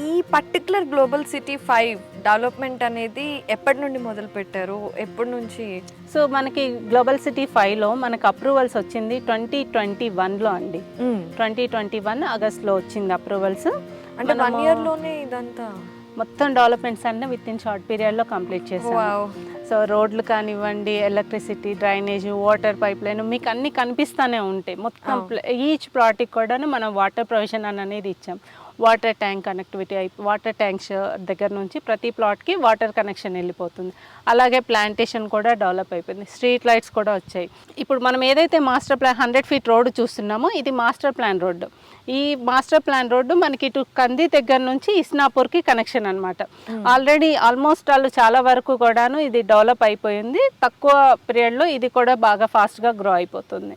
ఈ particular global city 5 development అనేది ఎప్పటి నుండి మొదలు పెట్టారు? ఎప్పటి నుంచి? సో మనకి గ్లోబల్ సిటీ 5లో మనకు అప్రూవల్స్ వచ్చింది 2021లో అండి. 2021 ఆగస్ట్లో వచ్చింది అప్రూవల్స్. అంటే 1 year లోనే ఇదంతా మొత్తం డెవలప్మెంట్స్ అన్నీ విత్ ఇన్ షార్ట్ పీరియడ్లో కంప్లీట్ చేసాము. సో రోడ్లు కానివ్వండి, electricity, drainage, water pipe line మీకు అన్నీ కనిపిస్తూనే ఉంటాయి. మొత్తం ఈచ్ ప్లాట్కి కూడా మనం వాటర్ ప్రొవిజన్ అనేది ఇచ్చాం. Water tank connectivity water tanks దగ్గర నుంచి ప్రతి ప్లాట్కి వాటర్ కనెక్షన్ వెళ్ళిపోతుంది. అలాగే ప్లాంటేషన్ కూడా డెవలప్ అయిపోయింది. స్ట్రీట్ లైట్స్ కూడా వచ్చాయి. ఇప్పుడు మనం ఏదైతే మాస్టర్ ప్లాన్ 100 feet రోడ్డు చూస్తున్నామో ఇది మాస్టర్ ప్లాన్ రోడ్డు. ఈ మాస్టర్ ప్లాన్ రోడ్డు మనకి ఇటు కంది దగ్గర నుంచి ఇస్నాపూర్కి కనెక్షన్ అనమాట. ఆల్రెడీ ఆల్మోస్ట్ వాళ్ళు చాలా వరకు కూడాను ఇది డెవలప్ అయిపోయింది. తక్కువ పీరియడ్లో ఇది కూడా బాగా ఫాస్ట్గా గ్రో అయిపోతుంది.